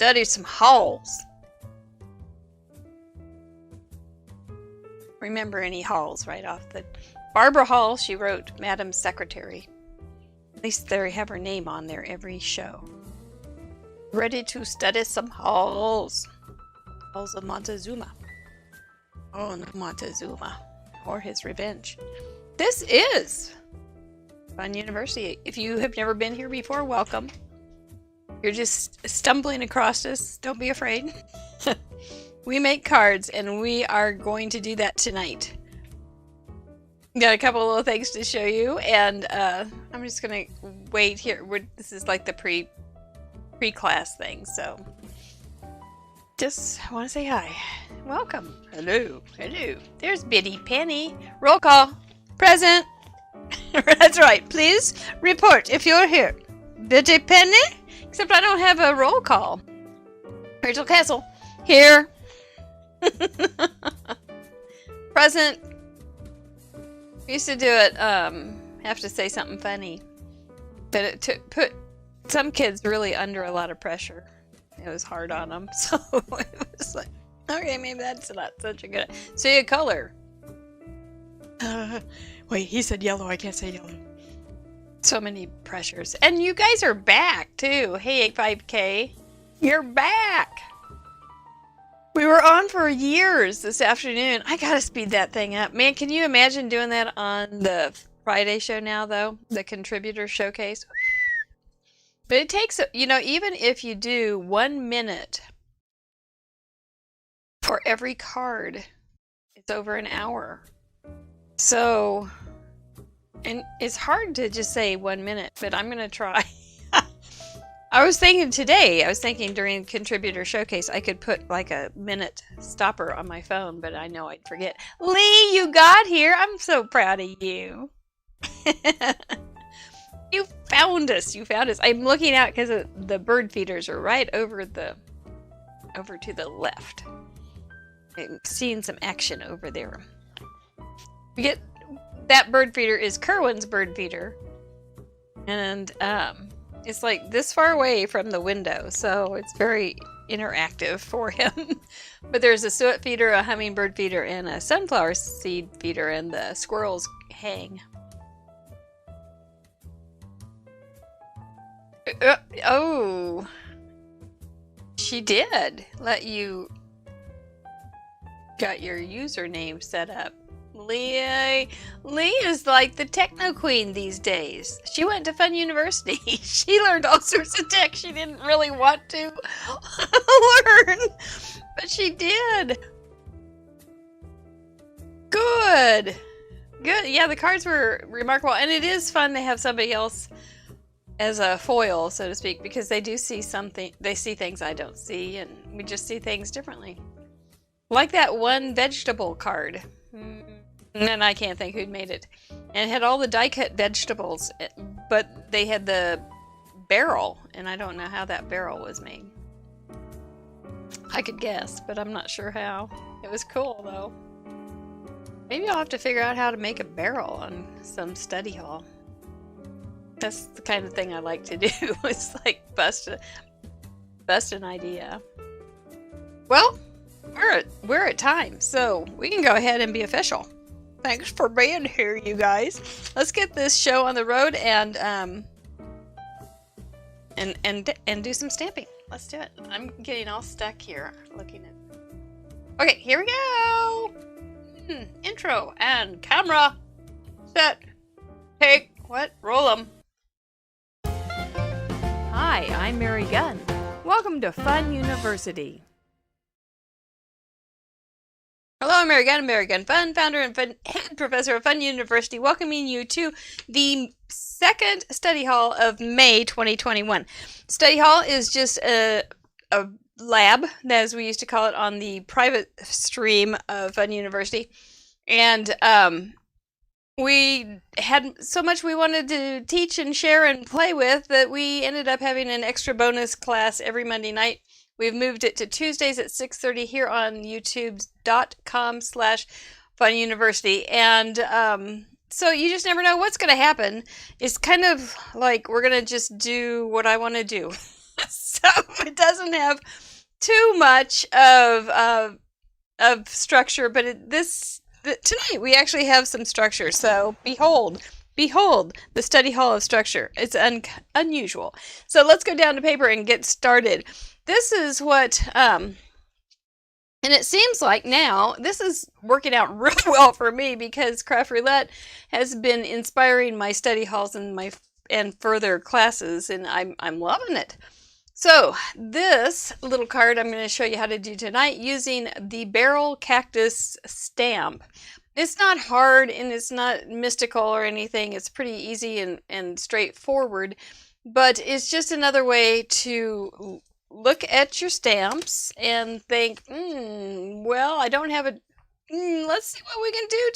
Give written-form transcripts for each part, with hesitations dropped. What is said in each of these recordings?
study some halls. Remember any halls right off the... Barbara Hall, she wrote Madam Secretary. At least they have her name on there every show. Ready to study some halls. Halls of Montezuma. Oh, no, Montezuma. Or his revenge. This is Fun University. If you have never been here before, welcome. You're just stumbling across us. Don't be afraid. We make cards, and we are going to do that tonight. Got a couple of little things to show you, and I'm just going to wait here. This is like the pre-class thing, so just want to say hi. Welcome. Hello. Hello. There's Biddy Penny. Roll call. Present. That's right. Please report if you're here. Biddy Penny? Except I don't have a roll call. Rachel Castle. Here. Present. We used to do it, have to say something funny. But it put some kids really under a lot of pressure. It was hard on them. So it was like, okay, maybe that's not such a good... Say a color. Wait, he said yellow. I can't say yellow. So many pressures. And you guys are back, too. Hey, 85K. You're back. We were on for years this afternoon. I gotta speed that thing up. Man, can you imagine doing that on the Friday show now, though? The contributor showcase. But it takes, you know, even if you do 1 minute for every card, it's over an hour. So, and it's hard to just say 1 minute, but I'm going to try. I was thinking during contributor showcase, I could put like a minute stopper on my phone, but I know I'd forget. Lee, you got here. I'm so proud of you. You found us. You found us. I'm looking out because the bird feeders are right over to the left. I'm seeing some action over there. We get that bird feeder is Kerwin's bird feeder, and it's like this far away from the window, so it's very interactive for him. But there's a suet feeder, a hummingbird feeder, and a sunflower seed feeder, and the squirrels hang. Oh, she did let you got your username set up. Lee is like the techno queen these days. She went to Fun University. She learned all sorts of tech she didn't really want to learn, but she did. Good. Yeah, the cards were remarkable, and it is fun to have somebody else as a foil, so to speak, because they do see something. They see things I don't see, and we just see things differently. Like that one vegetable card. And I can't think who'd made it. And it had all the die-cut vegetables, but they had the barrel, and I don't know how that barrel was made. I could guess, but I'm not sure how. It was cool, though. Maybe I'll have to figure out how to make a barrel on some study hall. That's the kind of thing I like to do. It's like bust an idea. Well, we're at time, so we can go ahead and be official. Thanks for being here, you guys. Let's get this show on the road and do some stamping. Let's do it. I'm getting all stuck here looking at. Okay, here we go. Intro and camera. Set. Take. What? Roll them. Hi, I'm Mary Gunn. Welcome to Fun University. Hello, I'm Mary Gunn Fun, founder and head professor of Fun University, welcoming you to the second study hall of May 2021. Study hall is just a lab, as we used to call it on the private stream of Fun University. And we had so much we wanted to teach and share and play with that we ended up having an extra bonus class every Monday night. We've moved it to Tuesdays at 6:30 here on youtube.com/Fun University. And so you just never know what's going to happen. It's kind of like we're going to just do what I want to do. So it doesn't have too much of structure, but tonight we actually have some structure. So behold, the study hall of structure. It's unusual. So let's go down to paper and get started. This is what, and it seems like now this is working out real well for me because Craft Roulette has been inspiring my study halls and further classes, and I'm loving it. So this little card I'm going to show you how to do tonight using the barrel cactus stamp. It's not hard and it's not mystical or anything. It's pretty easy and straightforward, but it's just another way to look at your stamps and think, well, I don't have let's see what we can do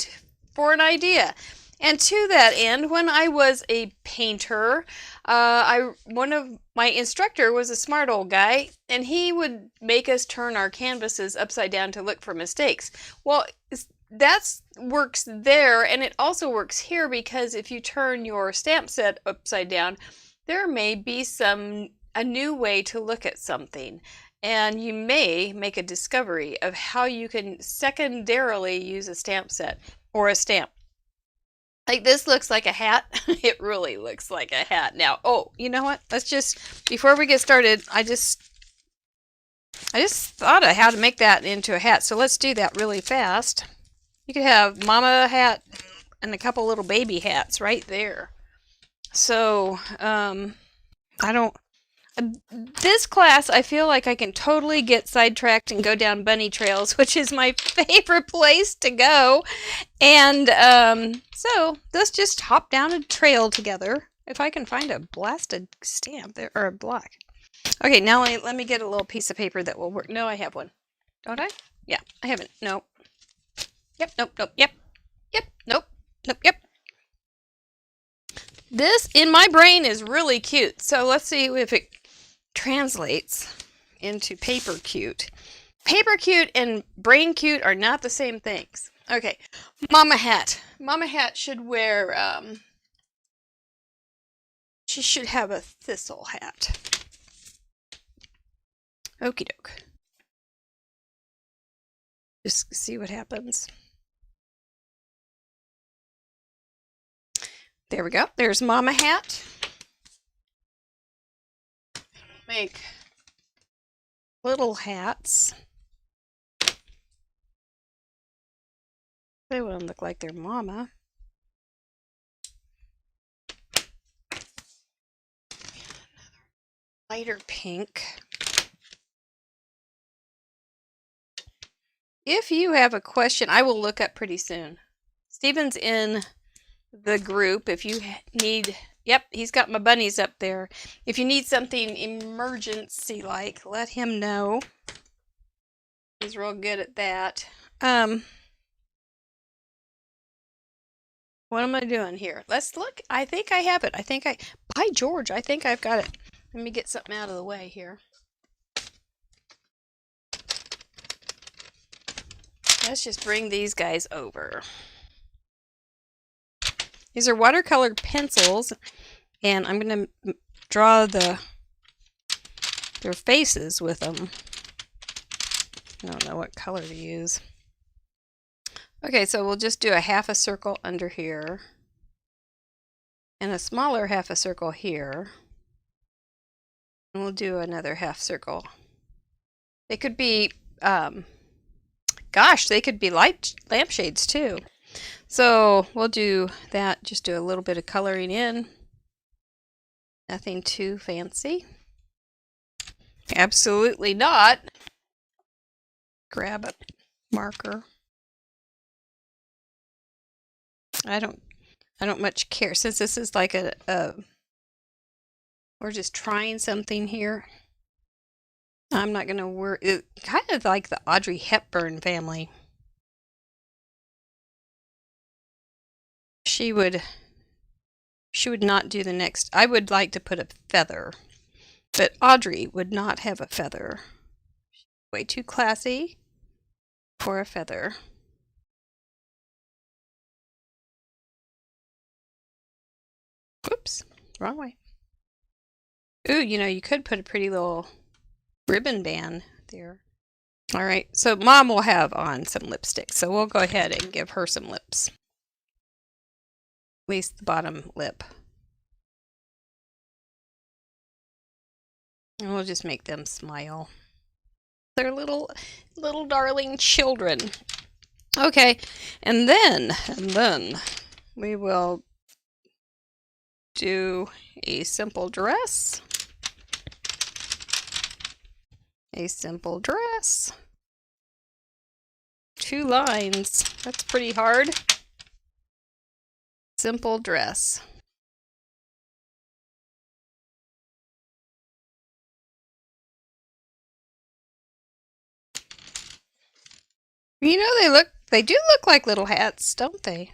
for an idea. And to that end, when I was a painter, one of my instructor was a smart old guy, and he would make us turn our canvases upside down to look for mistakes. Well, that works there, and it also works here because if you turn your stamp set upside down, there may be a new way to look at something, and you may make a discovery of how you can secondarily use a stamp set or a stamp. Like this looks like a hat. It really looks like a hat. Now, oh, you know what? Let's just, before we get started, I just thought of how to make that into a hat. So let's do that really fast. You could have mama hat and a couple little baby hats right there. So, this class, I feel like I can totally get sidetracked and go down bunny trails, which is my favorite place to go. And so let's just hop down a trail together. If I can find a blasted stamp there, or a block. Okay, now let me get a little piece of paper that will work. No, I have one. Don't I? Yeah, I haven't. No. Yep, nope, nope, yep. Yep, nope, nope, yep. This, in my brain, is really cute. So let's see if it translates into paper cute. Paper cute and brain cute are not the same things. Okay, mama hat. Mama hat should wear, she should have a thistle hat. Okie doke. Just see what happens. There we go. There's mama hat. Make little hats. They wouldn't look like their mama. Lighter pink. If you have a question, I will look up pretty soon. Steven's in the group. If you need, yep, he's got my bunnies up there. If you need something emergency like, let him know. He's real good at that. What am I doing here? Let's look. I think I have it. By George, I think I've got it. Let me get something out of the way here. Let's just bring these guys over. These are watercolor pencils, and I'm going to draw their faces with them. I don't know what color to use. Okay, so we'll just do a half a circle under here, and a smaller half a circle here. And we'll do another half circle. They could be, gosh, they could be lampshades too. So we'll do that, just do a little bit of coloring in. Nothing too fancy. Absolutely not. Grab a marker. I don't much care, since this is like we're just trying something here. I'm not gonna worry. It kind of like the Audrey Hepburn family. She would not do the next. I would like to put a feather, but Audrey would not have a feather. Way too classy for a feather. Whoops, wrong way. Ooh, you know, you could put a pretty little ribbon band there. All right, so Mom will have on some lipstick, so we'll go ahead and give her some lips. At least the bottom lip. And we'll just make them smile. They're little darling children. Okay, and then we will do a simple dress. A simple dress. 2 lines. That's pretty hard. Simple dress. You know, they do look like little hats, don't they?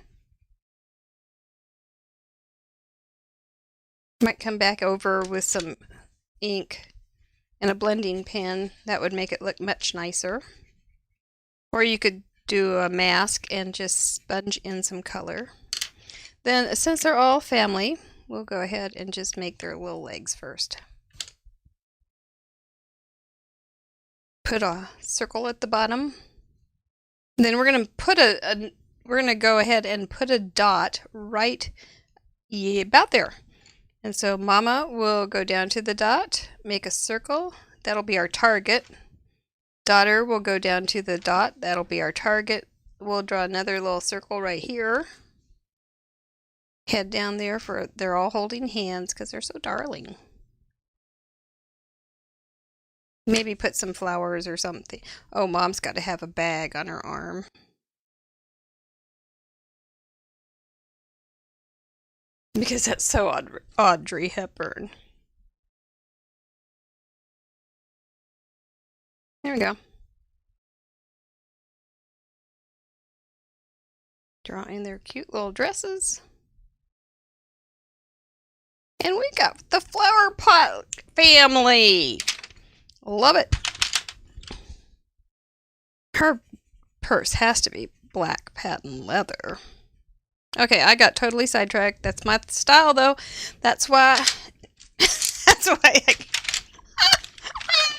Might come back over with some ink and a blending pen. That would make it look much nicer. Or you could do a mask and just sponge in some color. Then, since they're all family, we'll go ahead and just make their little legs first. Put a circle at the bottom. Then we're going to go ahead and put a dot right about there. And so Mama will go down to the dot, make a circle. That'll be our target. Daughter will go down to the dot. That'll be our target. We'll draw another little circle right here. Head down there they're all holding hands because they're so darling. Maybe put some flowers or something. Oh, Mom's got to have a bag on her arm. Because that's so Audrey Hepburn. There we go. Draw in their cute little dresses. And we got the flower pot family. Love it. Her purse has to be black patent leather. Okay, I got totally sidetracked. That's my style, though. That's why I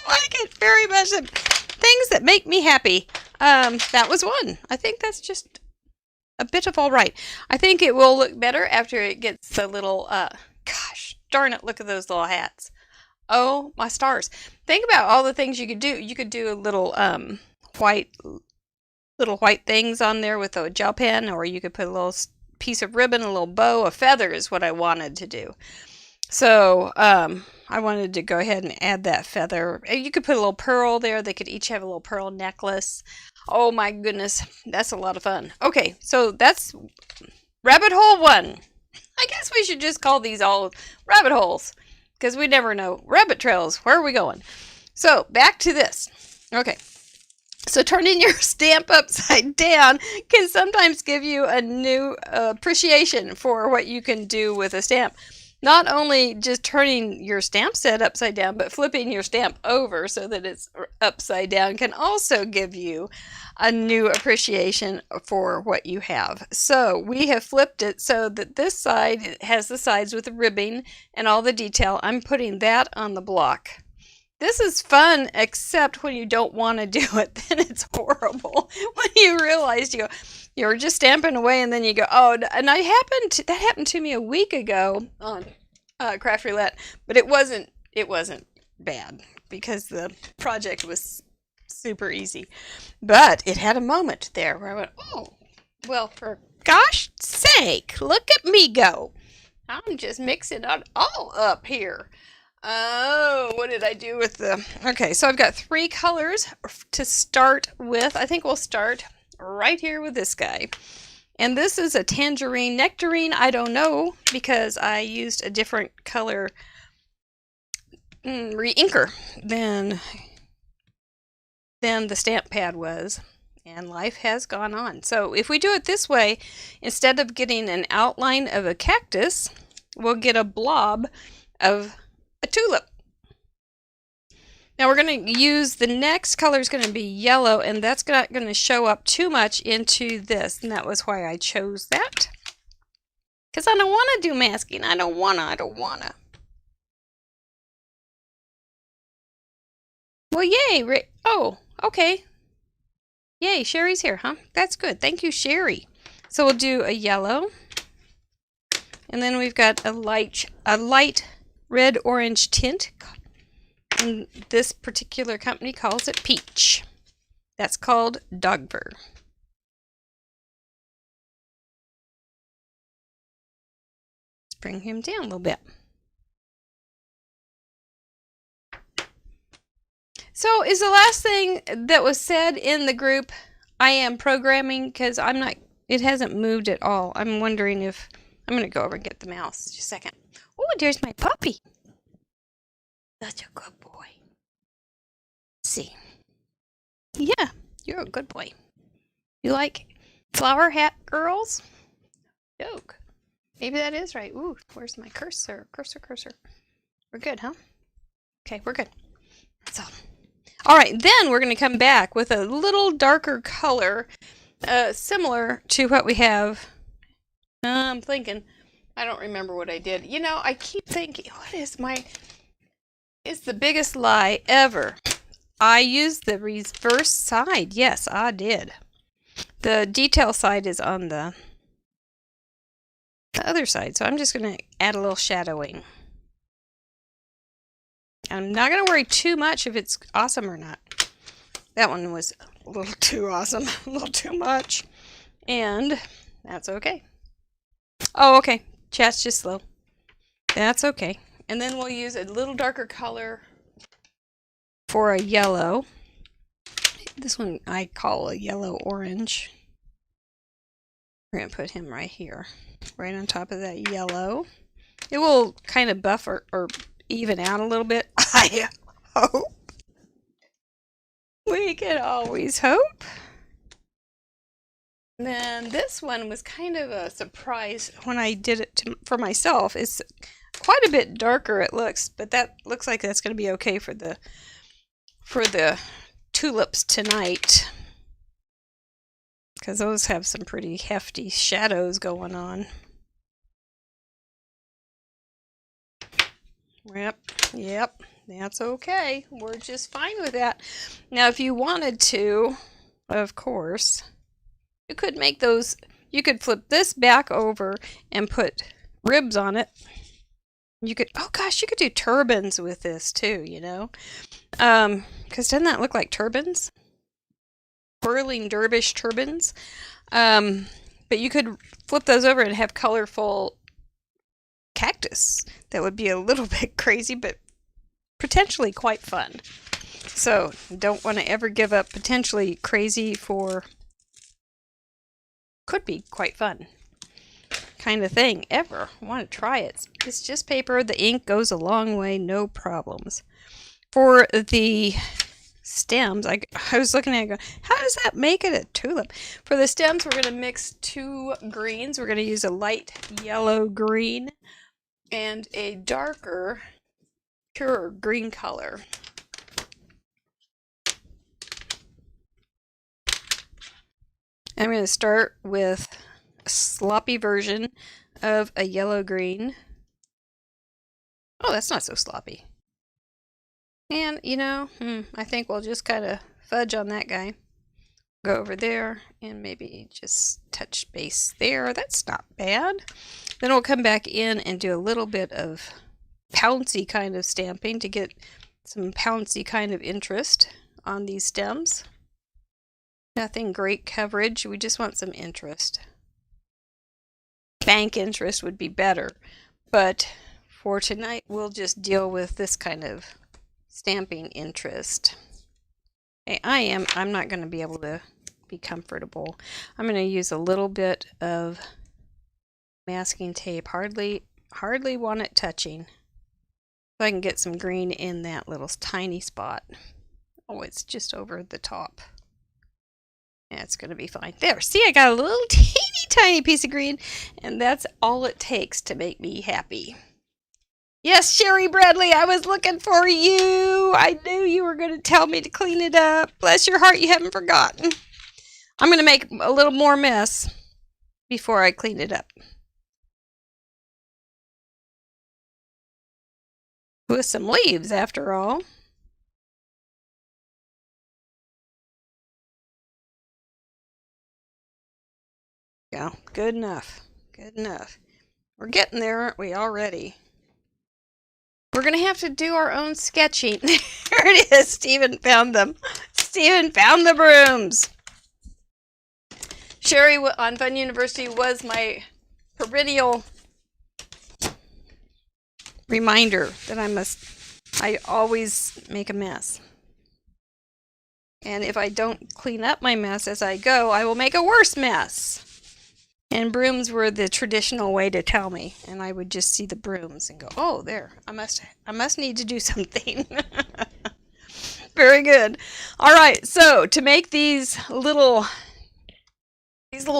like it very much. Things that make me happy. That was one. I think that's just a bit of all right. I think it will look better after it gets the little, gosh, darn it, look at those little hats. Oh, my stars. Think about all the things you could do. You could do a little white things on there with a gel pen, or you could put a little piece of ribbon, a little bow, a feather is what I wanted to do. So I wanted to go ahead and add that feather. You could put a little pearl there. They could each have a little pearl necklace. Oh my goodness, that's a lot of fun. Okay, so that's rabbit hole 1. I guess we should just call these all rabbit holes, because we never know. Rabbit trails, where are we going? So back to this. Okay. So turning your stamp upside down can sometimes give you a new appreciation for what you can do with a stamp. Not only just turning your stamp set upside down, but flipping your stamp over so that it's upside down can also give you a new appreciation for what you have. So we have flipped it so that this side has the sides with the ribbing and all the detail. I'm putting that on the block. This is fun, except when you don't want to do it, then it's horrible. When you realize you're just stamping away, and then you go, oh, and that happened to me a week ago on Craft Roulette, but it wasn't bad because the project was super easy. But it had a moment there where I went, oh, well, for gosh sake, look at me go. I'm just mixing it all up here. Oh, what did I do with okay, so I've got 3 colors to start with. I think we'll start right here with this guy. And this is a tangerine. Nectarine, I don't know, because I used a different color re-inker than the stamp pad was. And life has gone on. So if we do it this way, instead of getting an outline of a cactus, we'll get a blob of a tulip. Now we're going to use, the next color is going to be yellow, and that's not going to show up too much into this, and that was why I chose that. Because I don't want to do masking. I don't want to. Well, yay! Oh, okay. Yay, Sherry's here, huh? That's good. Thank you, Sherry. So we'll do a yellow. And then we've got a light red-orange tint. And this particular company calls it peach. That's called dog fur. Let's bring him down a little bit. So is the last thing that was said in the group, I am programming, because I'm not, it hasn't moved at all. I'm wondering if, I'm going to go over and get the mouse. Just a second. Oh, there's my puppy. Such a good boy. Let's see. Yeah, you're a good boy. You like flower hat girls? Joke. Maybe that is right. Ooh, where's my cursor? Cursor. We're good, huh? Okay, we're good. So, all right, then we're going to come back with a little darker color, similar to what we have. I'm thinking, I don't remember what I did. You know, I keep thinking, it's the biggest lie ever. I used the reverse side. Yes, I did. The detail side is on the other side, so I'm just going to add a little shadowing. I'm not going to worry too much if it's awesome or not. That one was a little too awesome, a little too much, and that's okay. Oh, okay. Chat's just slow. That's okay. And then we'll use a little darker color for a yellow. This one I call a yellow-orange. We're going to put him right here, right on top of that yellow. It will kind of buffer or even out a little bit. I hope. We can always hope. And then this one was kind of a surprise when I did it for myself. It's quite a bit darker, it looks, but that looks like that's going to be okay for the tulips tonight, because those have some pretty hefty shadows going on. Yep, that's okay. We're just fine with that. Now, if you wanted to, of course, you could make those, you could flip this back over and put ribs on it. You could, oh gosh, you could do turbans with this too, you know? Because doesn't that look like turbans? Whirling dervish turbans. But you could flip those over and have colorful cactus. That would be a little bit crazy, but potentially quite fun. So don't want to ever give up potentially crazy for could be quite fun kind of thing ever. I want to try it. It's just paper. The ink goes a long way, no problems. For the stems, I was looking at it, how does that make it a tulip? For the stems, we're going to mix two greens. We're going to use a light yellow green and a darker pure green color. I'm going to start with a sloppy version of a yellow green. Oh, that's not so sloppy. And, you know, I think we'll just kind of fudge on that guy. Go over there and maybe just touch base there. That's not bad. Then we'll come back in and do a little bit of pouncy kind of stamping to get some pouncy kind of interest on these stems. Nothing great coverage. We just want some interest. Bank interest would be better. But for tonight, we'll just deal with this kind of stamping interest. Hey, I'm not going to be able to be comfortable. I'm going to use a little bit of masking tape. Hardly want it touching. So I can get some green in that little tiny spot. Oh, it's just over the top. Yeah, it's going to be fine. There, see, I got a little teeny tiny piece of green, and that's all it takes to make me happy. Yes, Sherry Bradley, I was looking for you. I knew you were going to tell me to clean it up. Bless your heart, you haven't forgotten. I'm going to make a little more mess before I clean it up. With some leaves, after all. Yeah, good enough. Good enough. We're getting there, aren't we, already? We're going to have to do our own sketching. There it is. Stephen found them. Stephen found the brooms. Sherry on Fun University was my perennial reminder that I always make a mess. And if I don't clean up my mess as I go, I will make a worse mess. And brooms were the traditional way to tell me. And I would just see the brooms and go, oh, there, I must need to do something. Very good. All right, so to make these little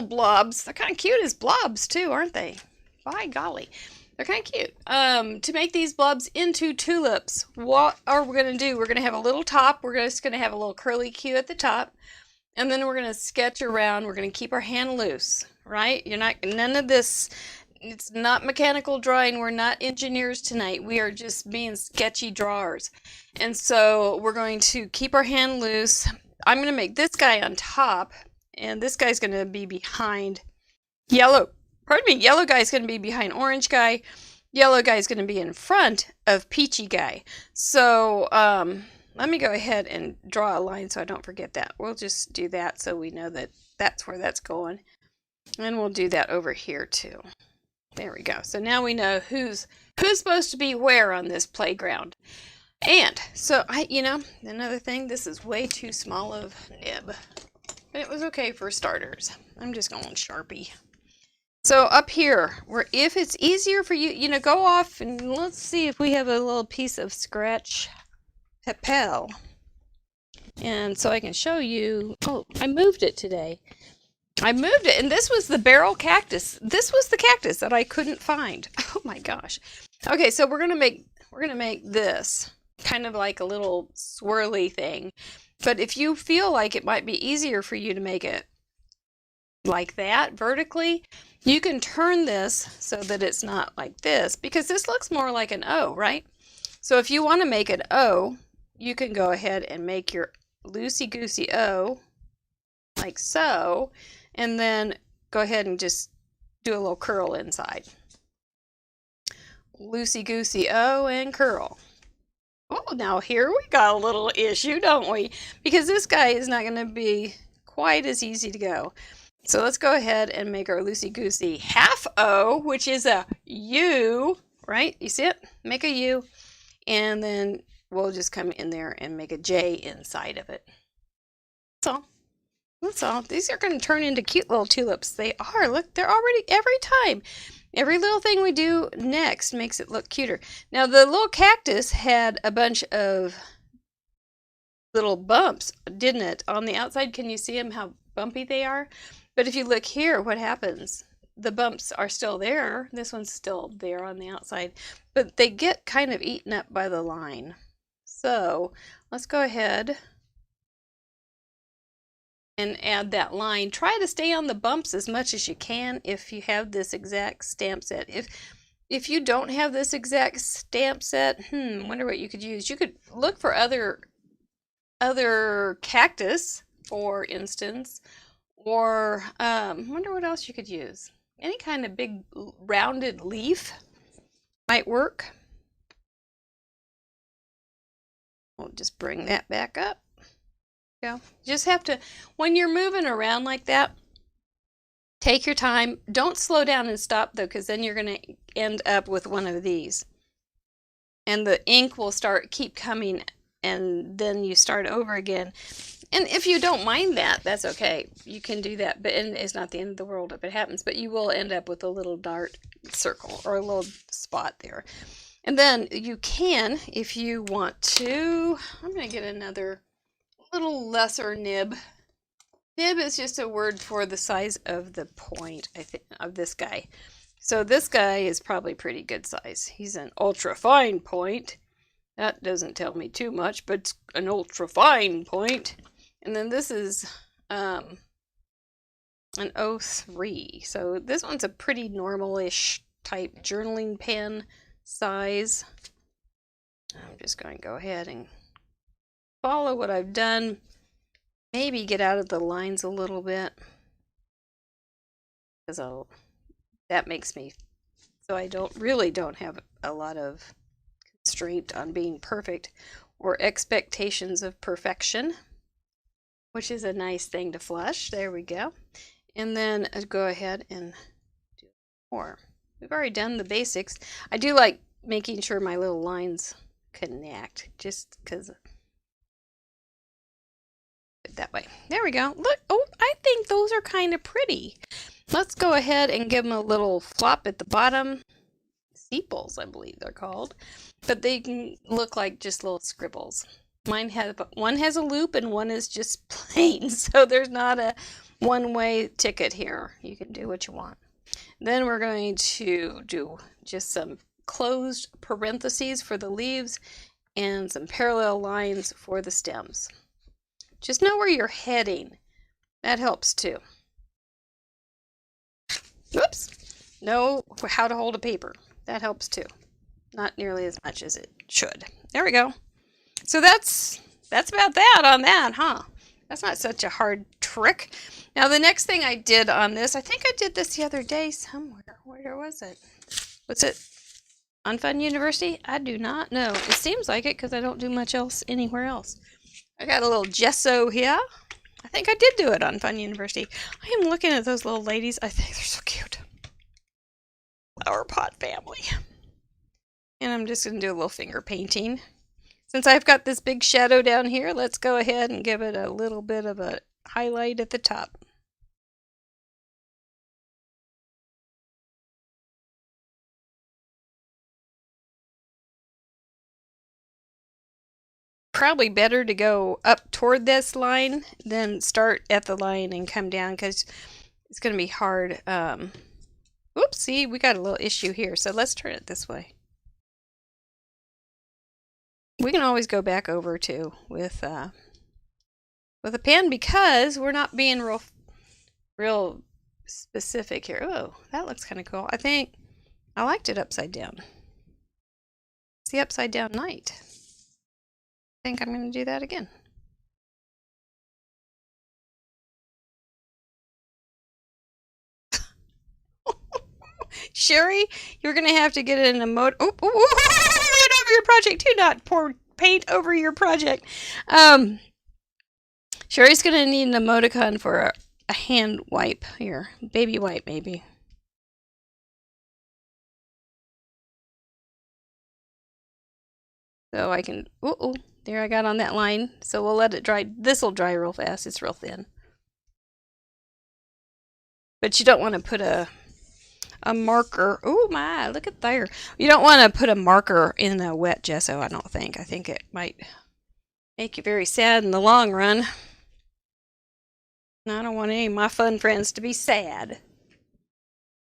blobs, they're kind of cute as blobs too, aren't they? By golly. They're kind of cute. To make these blobs into tulips, what are we going to do? We're going to have a little top. We're just going to have a little curly Q at the top. And then we're going to sketch around. We're going to keep our hand loose, right? None of this, it's not mechanical drawing. We're not engineers tonight. We are just being sketchy drawers. And so we're going to keep our hand loose. I'm going to make this guy on top. And this guy's going to be behind yellow. Pardon me, yellow guy's going to be behind orange guy. Yellow guy's going to be in front of peachy guy. So let me go ahead and draw a line so I don't forget that. We'll just do that so we know that that's where that's going. And we'll do that over here too. There we go. So now we know who's supposed to be where on this playground. And so another thing, this is way too small of nib. But it was okay for starters. I'm just going Sharpie. So up here, where if it's easier for you, go off and let's see if we have a little piece of scratch papel. And so I can show you, oh, I moved it today. I moved it, and this was the barrel cactus. This was the cactus that I couldn't find. Oh my gosh. Okay, so we're gonna make this kind of like a little swirly thing. But if you feel like it might be easier for you to make it like that vertically, you can turn this so that it's not like this, because this looks more like an O, right? So if you want to make an O, you can go ahead and make your loosey-goosey O like so, and then go ahead and just do a little curl inside. Loosey-goosey O and curl. Oh, now here we got a little issue, don't we? Because this guy is not going to be quite as easy to go. So let's go ahead and make our loosey-goosey half O, which is a U, right? You see it? Make a U, and then we'll just come in there and make a J inside of it. That's all. That's all. These are going to turn into cute little tulips. They are. Look, they're already, every time. Every little thing we do next makes it look cuter. Now, the little cactus had a bunch of little bumps, didn't it? On the outside, can you see them, how bumpy they are? But if you look here, what happens? The bumps are still there. This one's still there on the outside. But they get kind of eaten up by the line. So let's go ahead and add that line. Try to stay on the bumps as much as you can if you have this exact stamp set. If you don't have this exact stamp set, wonder what you could use. You could look for other cactus, for instance, or wonder what else you could use. Any kind of big rounded leaf might work. We'll just bring that back up. You just have to, when you're moving around like that, take your time. Don't slow down and stop though, because then you're going to end up with one of these. And the ink will keep coming, and then you start over again. And if you don't mind that, that's okay. You can do that, but it's not the end of the world if it happens. But you will end up with a little dart circle or a little spot there. And then you can, if you want to, I'm going to get another little lesser nib. Nib is just a word for the size of the point, I think, of this guy. So this guy is probably pretty good size. He's an ultra fine point. That doesn't tell me too much, but it's an ultra fine point. And then this is an 03. So this one's a pretty normal-ish type journaling pen size. I'm just going to go ahead and follow what I've done. Maybe get out of the lines a little bit. because that makes me so I don't have a lot of constraint on being perfect or expectations of perfection, which is a nice thing to flush. There we go. And then go ahead and do more. We've already done the basics. I do like making sure my little lines connect, just because that way. There we go. Look, oh, I think those are kind of pretty. Let's go ahead and give them a little flop at the bottom. Sepals, I believe they're called, but they can look like just little scribbles. One has a loop and one is just plain, so there's not a one-way ticket here. You can do what you want. Then we're going to do just some closed parentheses for the leaves and some parallel lines for the stems. Just know where you're heading. That helps too. Whoops. Know how to hold a paper. That helps too. Not nearly as much as it should. There we go. So that's about that on that, huh? That's not such a hard trick. Now the next thing I did on this, I think I did this the other day somewhere. Where was it? Was it on Fun University? I do not know. It seems like it because I don't do much else anywhere else. I got a little gesso here. I think I did do it on Fun University. I am looking at those little ladies. I think they're so cute. Flower pot family. And I'm just going to do a little finger painting. Since I've got this big shadow down here, let's go ahead and give it a little bit of a highlight at the top. Probably better to go up toward this line than start at the line and come down, because it's going to be hard. Oops, see, we got a little issue here, so let's turn it this way. We can always go back over too with a pen, because we're not being real specific here. Oh, that looks kind of cool. I think I liked it upside down. It's the upside down knight. I think I'm going to do that again. Sherry, you're going to have to get an emote. Oh, right over your project. Do not pour paint over your project. Sherry's going to need an emoticon for a hand wipe here. Baby wipe, maybe. So I can, there I got on that line. So we'll let it dry. This will dry real fast. It's real thin. But you don't want to put a marker. Oh my, look at there. You don't want to put a marker in a wet gesso, I don't think. I think it might make you very sad in the long run. And I don't want any of my fun friends to be sad.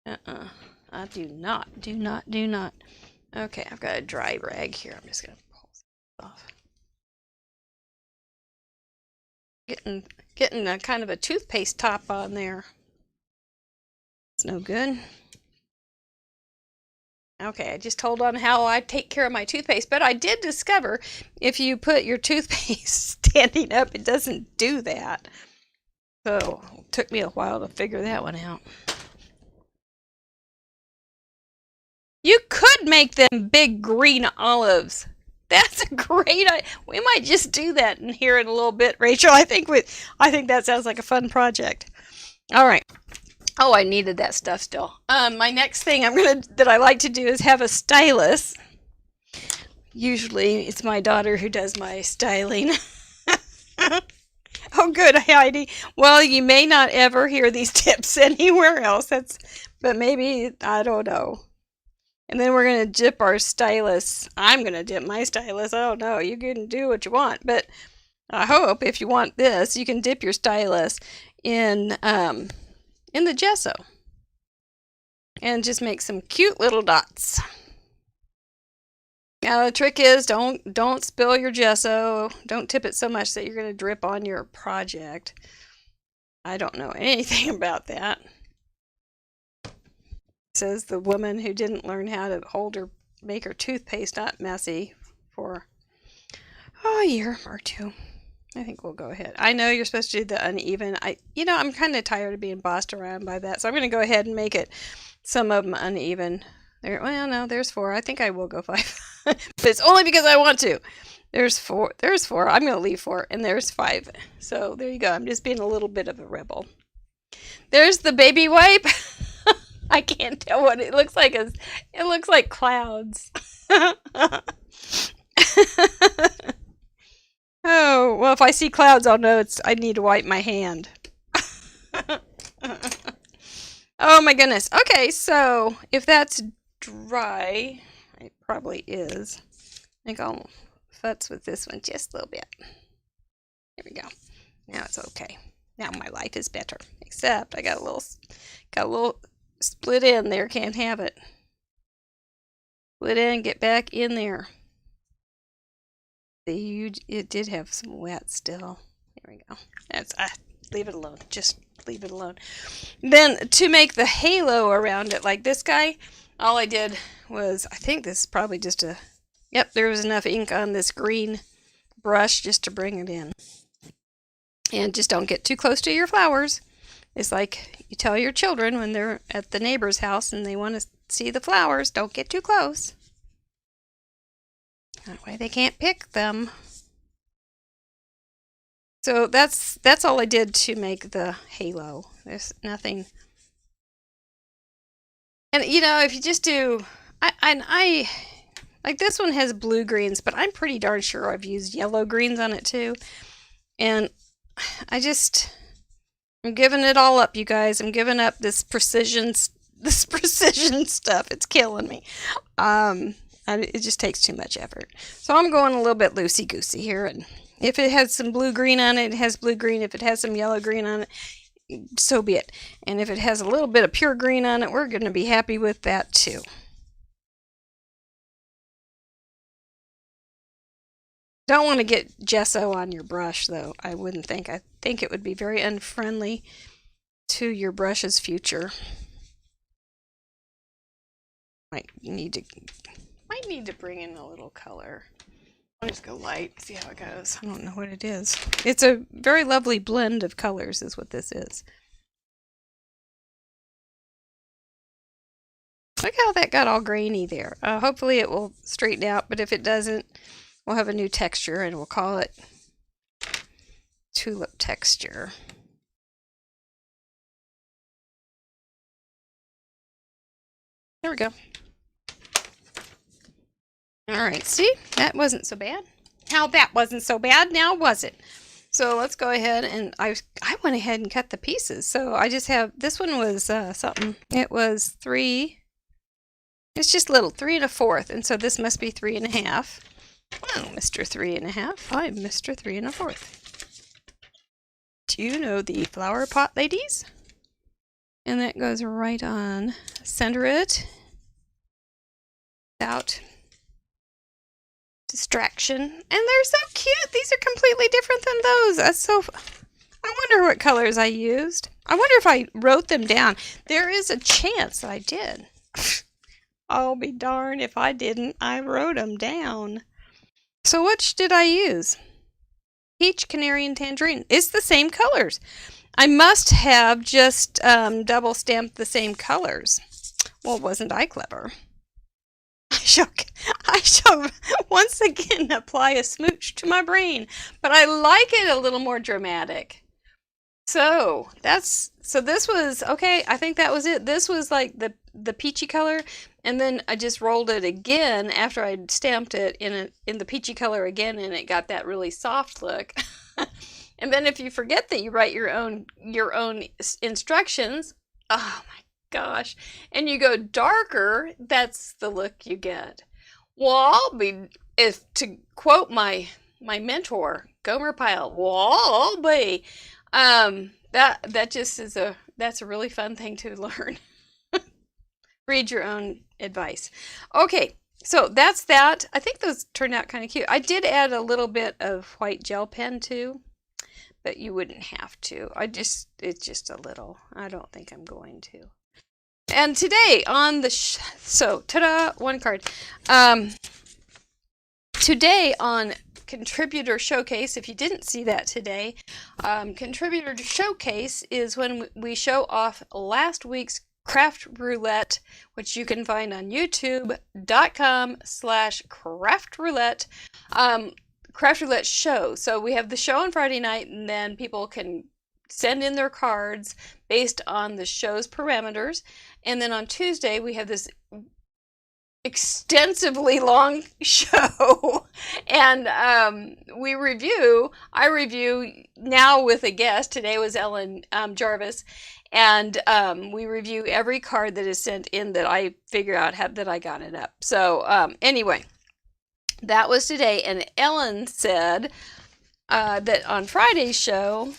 I do not. Okay, I've got a dry rag here. I'm just going to pull this off. Getting a kind of a toothpaste top on there. It's no good. Okay, I just told on how I take care of my toothpaste, but I did discover if you put your toothpaste standing up, it doesn't do that. So it took me a while to figure that one out. You could make them big green olives. That's a great idea. We might just do that in here in a little bit, Rachel. I think that sounds like a fun project. All right. Oh, I needed that stuff still. My next thing that I like to do is have a stylus. Usually it's my daughter who does my styling. Oh, good, Heidi. Well, you may not ever hear these tips anywhere else. But maybe, I don't know. And then we're going to dip our stylus. I'm going to dip my stylus. I don't know. You can do what you want. But I hope if you want this, you can dip your stylus in the gesso and just make some cute little dots. Now the trick is don't spill your gesso. Don't tip it so much that you're going to drip on your project. I don't know anything about that. Says the woman who didn't learn how to make her toothpaste not messy for a year or two. I think we'll go ahead. I know you're supposed to do the uneven. I'm kind of tired of being bossed around by that, so I'm going to go ahead and make it some of them uneven. There, well, no, there's 4. I think I will go 5, but it's only because I want to. There's 4. There's 4. I'm going to leave 4, and there's 5. So there you go. I'm just being a little bit of a rebel. There's the baby wipe. I can't tell what it looks like. It looks like clouds. Oh, well, if I see clouds, I'll know I need to wipe my hand. Oh my goodness. Okay, so if that's dry, it probably is. I think I'll futz with this one just a little bit. There we go. Now it's okay. Now my life is better. Except I got a little split in there. Can't have it. Split in, get back in there. It did have some wet still. There we go. That's leave it alone. Just leave it alone. Then to make the halo around it like this guy, all I did was, I think this is probably just yep, there was enough ink on this green brush just to bring it in. And just don't get too close to your flowers. It's like you tell your children when they're at the neighbor's house and they want to see the flowers, don't get too close. That way they can't pick them. So that's all I did to make the halo. There's nothing. And if you just do, I like this one has blue greens, but I'm pretty darn sure I've used yellow greens on it too. And I'm giving it all up, you guys. I'm giving up this precision stuff. It's killing me. It just takes too much effort. So I'm going a little bit loosey-goosey here. And if it has some blue green on it, it has blue green. If it has some yellow green on it, so be it. And if it has a little bit of pure green on it, we're going to be happy with that too. Don't want to get gesso on your brush, though. I wouldn't think. I think it would be very unfriendly to your brush's future. Might need to bring in a little color. I'll just go light, see how it goes. I don't know what it is. It's a very lovely blend of colors is what this is. Look how that got all grainy there. Hopefully it will straighten out, but if it doesn't, we'll have a new texture and we'll call it tulip texture. There we go. Alright, see? That wasn't so bad. How that wasn't so bad, now was it? So let's go ahead and I went ahead and cut the pieces. So I just have, this one was something. It was 3, it's just little, 3 1/4. And so this must be 3 1/2. Well, Mr. 3 1/2, I'm Mr. 3 1/4. Do you know the flower pot, ladies? And that goes right on. Center it without distraction. And they're so cute. These are completely different than those. That's so... I wonder what colors I used. I wonder if I wrote them down. There is a chance I did. I'll be darned if I didn't. I wrote them down. So which did I use? Peach, canary, and tangerine. It's the same colors. I must have just double stamped the same colors. Well, wasn't I clever? I shall once again apply a smooch to my brain, but I like it a little more dramatic. So this was okay. I think that was it. This was like the peachy color, and then I just rolled it again after I'd stamped it in the peachy color again, and it got that really soft look. And then if you forget that you write your own instructions, oh my gosh, and you go darker, that's the look you get. Well, to quote my mentor, Gomer Pyle, well, I'll be, that just is that's a really fun thing to learn. Read your own advice. Okay, so that's that. I think those turned out kind of cute. I did add a little bit of white gel pen too, but you wouldn't have to. It's just a little. I don't think I'm going to. And today on the so ta-da, one card. Today on Contributor Showcase. If you didn't see that today, Contributor Showcase is when we show off last week's Craft Roulette, which you can find on youtube.com/craftroulette. Craft Roulette show. So we have the show on Friday night, and then people can send in their cards based on the show's parameters. And then on Tuesday, we have this extensively long show, and I review now with a guest. Today was Ellen Jarvis, and we review every card that is sent in that I figure out that I got it up. So anyway, that was today, and Ellen said that on Friday's show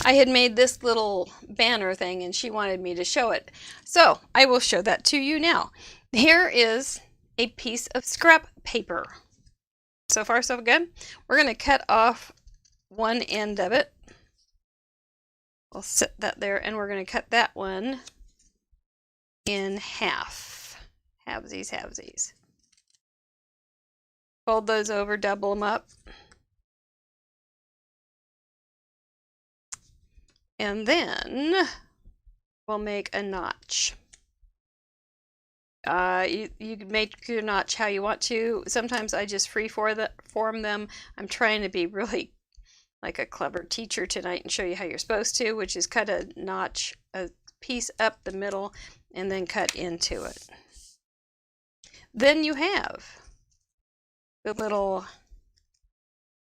I had made this little banner thing, and she wanted me to show it. So I will show that to you now. Here is a piece of scrap paper. So far, so good. We're going to cut off one end of it. We'll set that there, and we're going to cut that one in half. Halvesies, halvesies. Fold those over, double them up. And then we'll make a notch. You can make your notch how you want to. Sometimes I just form them. I'm trying to be really like a clever teacher tonight and show you how you're supposed to, which is cut a notch, a piece up the middle, and then cut into it. Then you have the little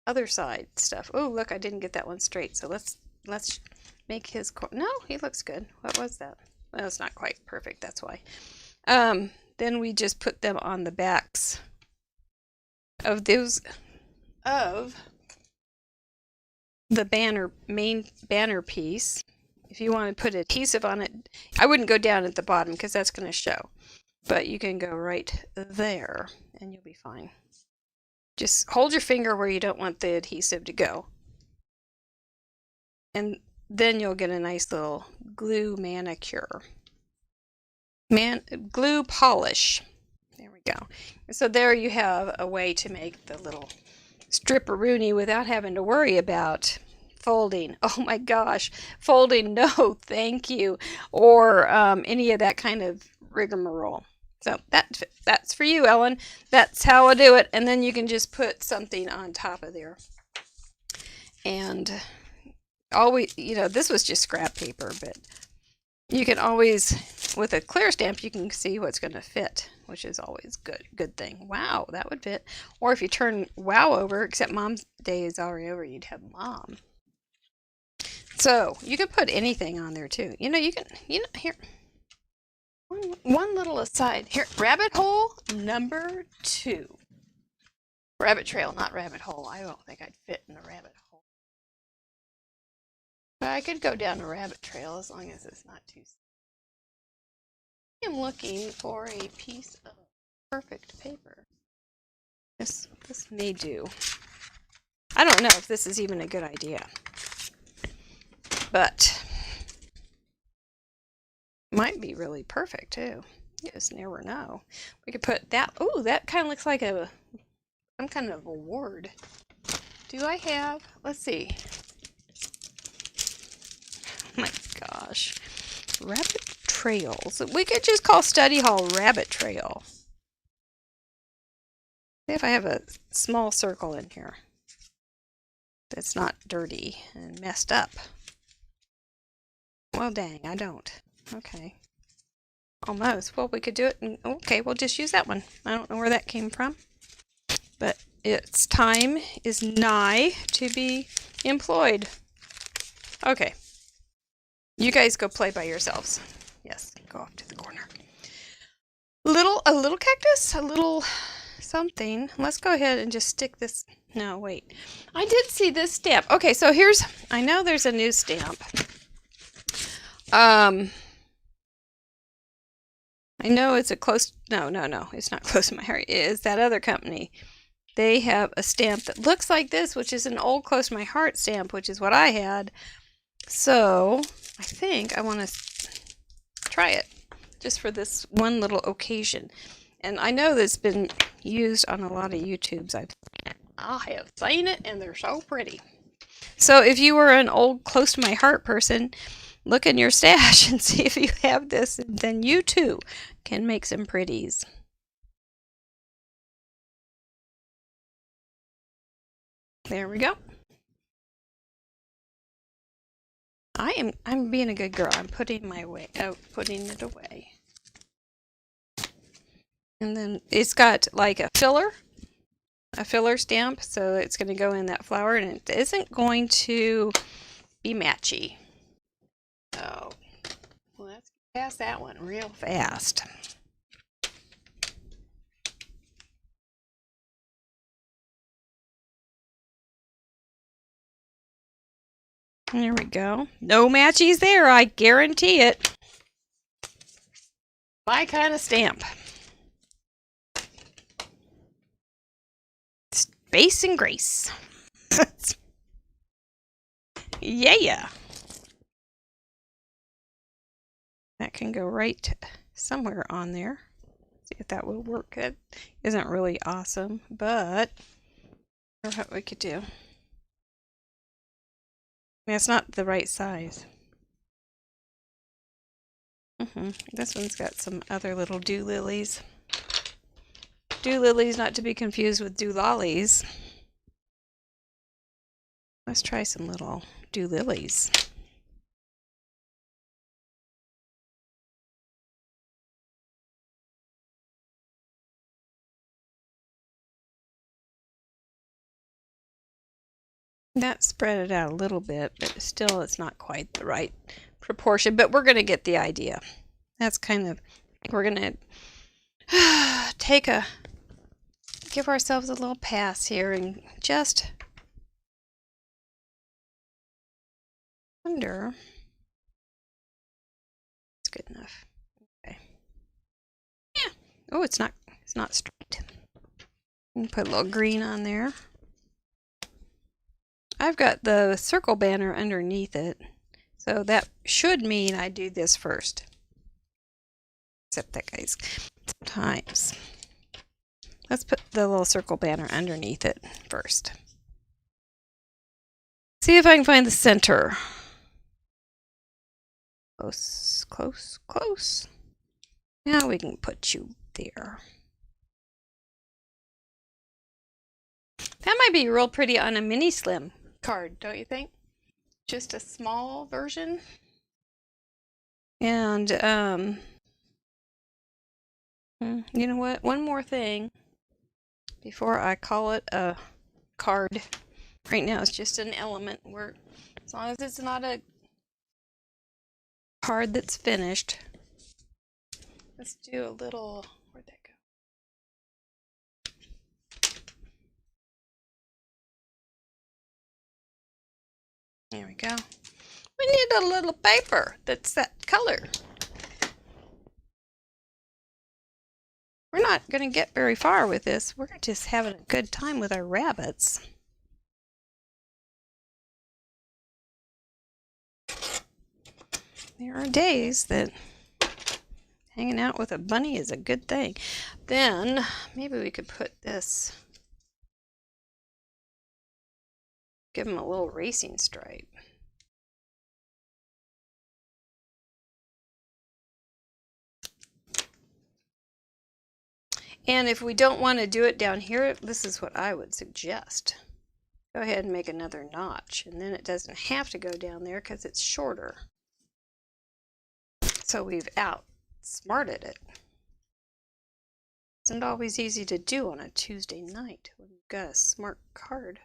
other side stuff. Oh, look, I didn't get that one straight. So let's make his no, he looks good. What was that? Well, it's not quite perfect, that's why. Then we just put them on the backs of those of the main banner piece. If you want to put adhesive on it, I wouldn't go down at the bottom because that's going to show. But you can go right there and you'll be fine. Just hold your finger where you don't want the adhesive to go. And then you'll get a nice little glue manicure. Glue polish. There we go. So there you have a way to make the little stripperoonie without having to worry about folding. Oh my gosh, folding, no thank you, or any of that kind of rigmarole. So that's for you, Ellen. That's how I do it. And then you can just put something on top of there. And always, this was just scrap paper, but you can always, with a clear stamp, you can see what's going to fit, which is always good thing. Wow, that would fit. Or if you turn wow over, except Mom's Day is already over, you'd have Mom. So you can put anything on there too. You can, here. One little aside here. Rabbit hole number 2. Rabbit trail, not rabbit hole. I don't think I'd fit in a rabbit hole. But I could go down a rabbit trail as long as it's not too. I'm looking for a piece of perfect paper. This may do. I don't know if this is even a good idea, but might be really perfect too. You just never know. We could put that. Oh, that kind of looks like some kind of award. Do I have? Let's see. Oh my gosh, rabbit trails. We could just call study hall rabbit trail. See if I have a small circle in here that's not dirty and messed up. Well, dang, I don't. Okay. Almost. Well, we could do it. Okay, we'll just use that one. I don't know where that came from. But its time is nigh to be employed. Okay. You guys go play by yourselves. Yes, go off to the corner. A little cactus? A little something. Let's go ahead and just stick this. No, wait. I did see this stamp. Okay, so I know there's a new stamp. I know it's no, it's not close to my heart. It is that other company. They have a stamp that looks like this, which is an old close to my heart stamp, which is what I had. So I think I want to try it just for this one little occasion. And I know that's been used on a lot of YouTubes. I have seen it, and they're so pretty. So if you were an old, close to my heart person, look in your stash and see if you have this, and then you too can make some pretties. There we go. I'm being a good girl. I'm putting it away. And then it's got like a filler stamp, so it's going to go in that flower, and it isn't going to be matchy. So let's pass that one real fast. There we go. No matchies there, I guarantee it. My kind of stamp. Space and grace. Yeah. That can go right somewhere on there. See if that will work. It isn't really awesome, but what we could do. I mean, it's not the right size. This one's got some other little doolilies. Doolilies, not to be confused with doolollies. Let's try some little doolilies. That spread it out a little bit, but still it's not quite the right proportion, but we're going to get the idea. That's kind of, we're going to give ourselves a little pass here and just under. It's good enough. Okay. Yeah. Oh, it's not straight. Put a little green on there. I've got the circle banner underneath it, so that should mean I do this first. Except that, guys, sometimes. Let's put the little circle banner underneath it first. See if I can find the center. Close, close, close. Now we can put you there. That might be real pretty on a mini slim card, don't you think? Just a small version. And you know what? One more thing before I call it a card. Right now it's just an element where, as long as it's not a card that's finished. Let's do a little, where'd that go? There we go. We need a little paper that's that color. We're not going to get very far with this. We're just having a good time with our rabbits. There are days that hanging out with a bunny is a good thing. Then maybe we could put this, give him a little racing stripe. And if we don't want to do it down here, this is what I would suggest. Go ahead and make another notch, and then it doesn't have to go down there because it's shorter. So we've outsmarted it. Isn't always easy to do on a Tuesday night when you've got a smart card.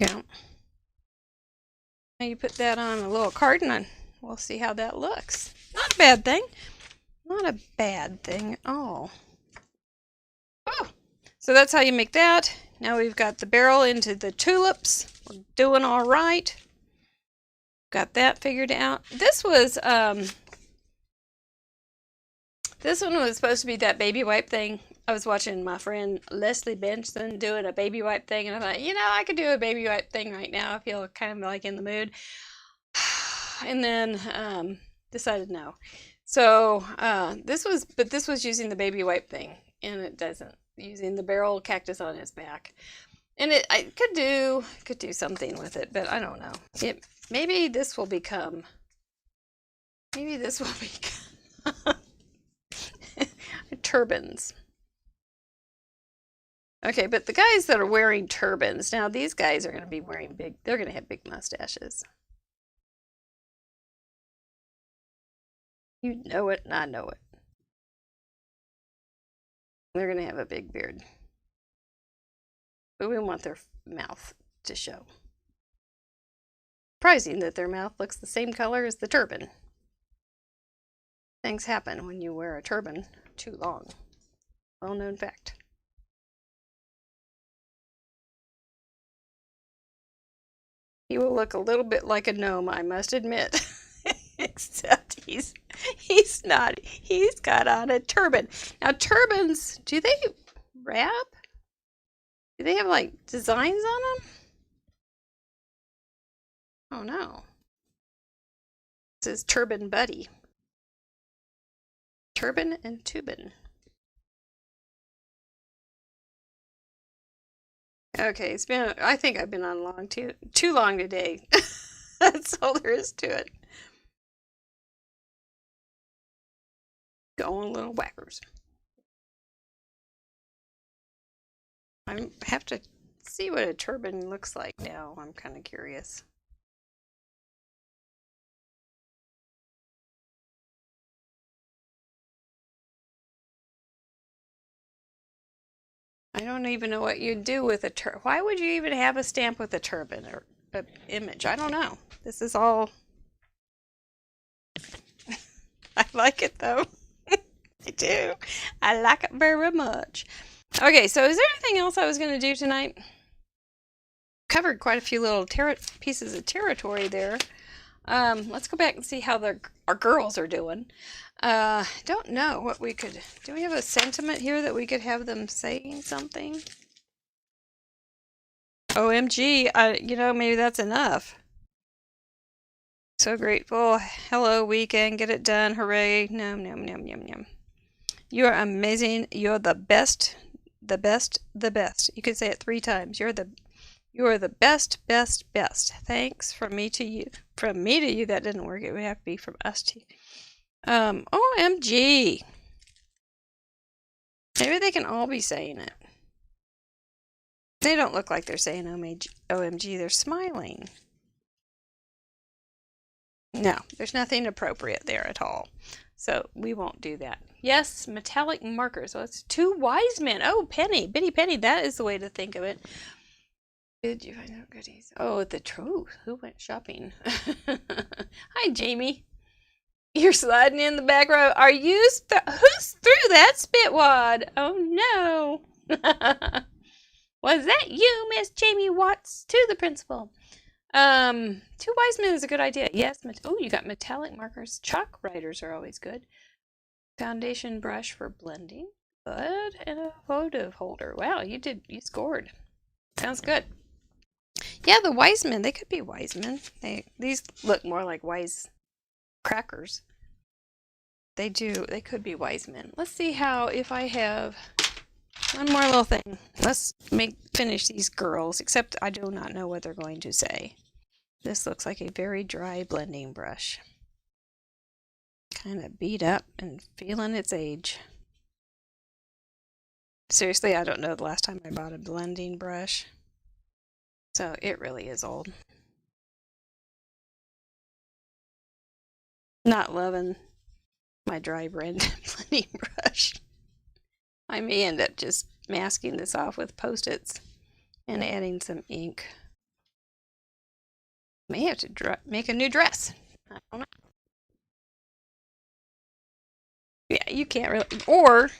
Yeah. Now you put that on a little card and we'll see how that looks. Not a bad thing. Not a bad thing at all. Oh, so that's how you make that. Now we've got the barrel into the tulips. We're doing all right. Got that figured out. This one was supposed to be that baby wipe thing. I was watching my friend Leslie Benson doing a baby wipe thing, and I thought, you know, I could do a baby wipe thing right now. I feel kind of like in the mood. And then decided no. So this was using the baby wipe thing, and it doesn't using the barrel cactus on his back, and I could do something with it, but I don't know. Maybe this will become turbans. Okay, but the guys that are wearing turbans now, these guys are going to be wearing they're going to have big mustaches. You know it, and I know it. They're going to have a big beard. But we want their mouth to show. Surprising that their mouth looks the same color as the turban. Things happen when you wear a turban too long. Well-known fact. He will look a little bit like a gnome, I must admit. Except he's not. He's got on a turban. Now turbans, do they wrap? Do they have like designs on them? Oh no. This is Turban Buddy. Turban and Tubin. Okay, I think I've been on too long today. That's all there is to it. Going little whackers. I have to see what a turban looks like now. I'm kind of curious. I don't even know what you'd do with a turban. Why would you even have a stamp with a turban or an image? I don't know. This is all... I like it though. I do. I like it very much. Okay, so is there anything else I was going to do tonight? Covered quite a few little pieces of territory there. Let's go back and see how our girls are doing. Don't know what we could... Do we have a sentiment here that we could have them saying something? OMG, maybe that's enough. So grateful. Hello, weekend. Get it done. Hooray. Nom, nom, nom, nom, nom. You are amazing. You're the best. The best. The best. You could say it 3 times. You are the best, best, best. Thanks from me to you. From me to you, that didn't work. It would have to be from us to you. OMG. Maybe they can all be saying it. They don't look like they're saying OMG. They're smiling. No, there's nothing appropriate there at all. So we won't do that. Yes, metallic markers. So it's 2 wise men. Oh, Penny. Bitty Penny. That is the way to think of it. Did you find out goodies? Oh, the truth. Who went shopping? Hi, Jamie. You're sliding in the back row. Are you? Who's through that spitwad? Oh, no. Was that you, Miss Jamie Watts? To the principal. 2 wise men is a good idea. Yes. Oh, you got metallic markers. Chalk writers are always good. Foundation brush for blending. Good. And a votive holder. Wow, you scored. Sounds good. Yeah, the wise men. They could be wise men. These look more like wise crackers. They do. They could be wise men. Let's see if I have one more little thing. Let's finish these girls, except I do not know what they're going to say. This looks like a very dry blending brush. Kind of beat up and feeling its age. Seriously, I don't know the last time I bought a blending brush. So it really is old. Not loving my dry blending brush. I may end up just masking this off with Post-its and adding some ink. May have to make a new dress. I don't know. Yeah, you can't really... Or...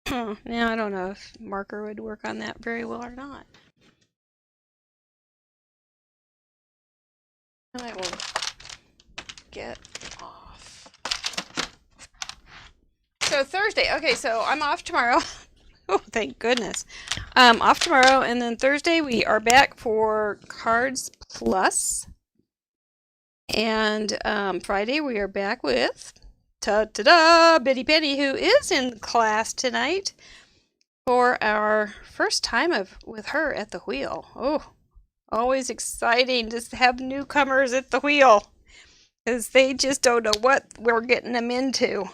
now I don't know if marker would work on that very well or not. And I will get off. So Thursday. Okay, so I'm off tomorrow. Oh, thank goodness. Off tomorrow, and then Thursday we are back for Cards Plus. And Friday we are back with ta-da-da, Bitty Penny, who is in class tonight for our first time with her at the wheel. Oh, always exciting to have newcomers at the wheel, because they just don't know what we're getting them into.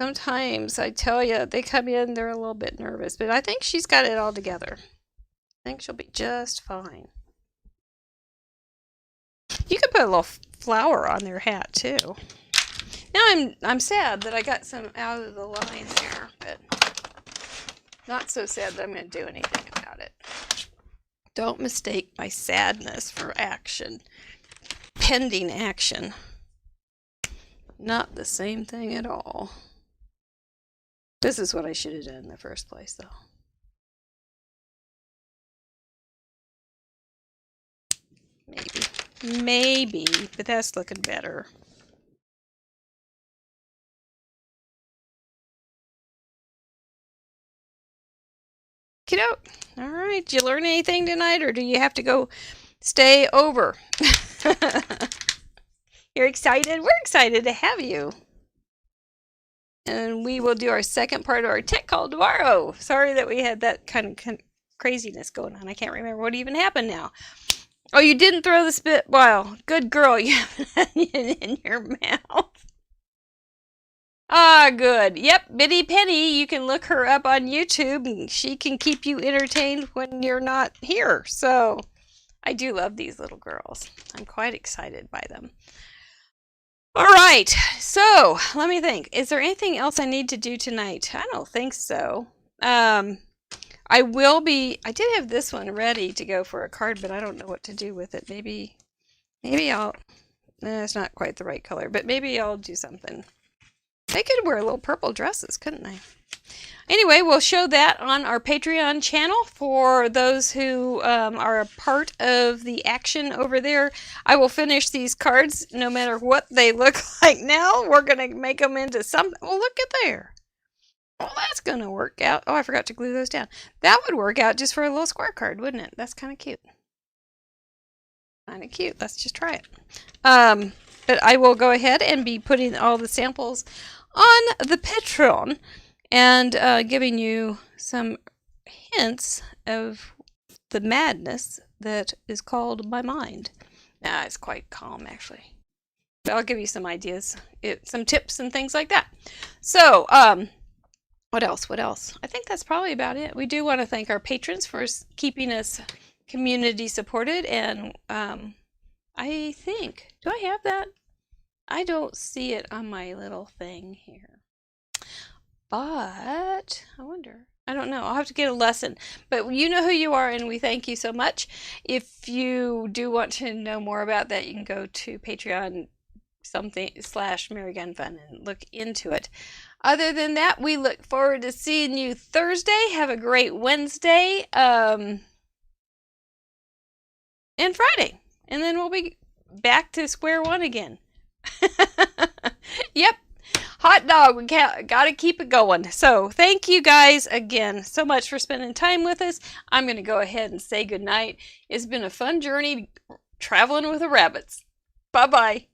Sometimes, I tell you, they come in, they're a little bit nervous, but I think she's got it all together. I think she'll be just fine. You could put a little flower on their hat too. Now I'm sad that I got some out of the line there, but not so sad that I'm going to do anything about it. Don't mistake my sadness for action. Pending action. Not the same thing at all. This is what I should have done in the first place, though. Maybe, but that's looking better. Kiddo, all right. Did you learn anything tonight, or do you have to go stay over? You're excited? We're excited to have you. And we will do our second part of our tech call tomorrow. Sorry that we had that kind of craziness going on. I can't remember what even happened now. Oh, you didn't throw the spit. Wow, good girl. You have an onion in your mouth. Ah, good. Yep, Bitty Penny. You can look her up on YouTube, and she can keep you entertained when you're not here. So, I do love these little girls. I'm quite excited by them. All right, so let me think. Is there anything else I need to do tonight? I don't think so. I did have this one ready to go for a card, but I don't know what to do with it. Maybe I'll, it's not quite the right color, but maybe I'll do something. They could wear little purple dresses, couldn't they? Anyway, we'll show that on our Patreon channel for those who are a part of the action over there. I will finish these cards no matter what they look like now. We're going to make them into something. Well, look at there. Well, that's going to work out. Oh, I forgot to glue those down. That would work out just for a little square card, wouldn't it? That's kind of cute. Kind of cute. Let's just try it. But I will go ahead and be putting all the samples on the Patreon and giving you some hints of the madness that is called my mind. Nah, it's quite calm, actually. But I'll give you some ideas, some tips and things like that. So, what else? I think that's probably about it. We do want to thank our patrons for keeping us community supported, and I think, do I have that? I don't see it on my little thing here. But I wonder. I don't know. I'll have to get a lesson. But you know who you are, and we thank you so much. If you do want to know more about that, you can go to Patreon /MaryGunFun and look into it. Other than that, we look forward to seeing you Thursday. Have a great Wednesday and Friday. And then we'll be back to square one again. Yep. Hot dog, we gotta keep it going. So thank you guys again so much for spending time with us. I'm going to go ahead and say goodnight. It's been a fun journey traveling with the rabbits. Bye-bye.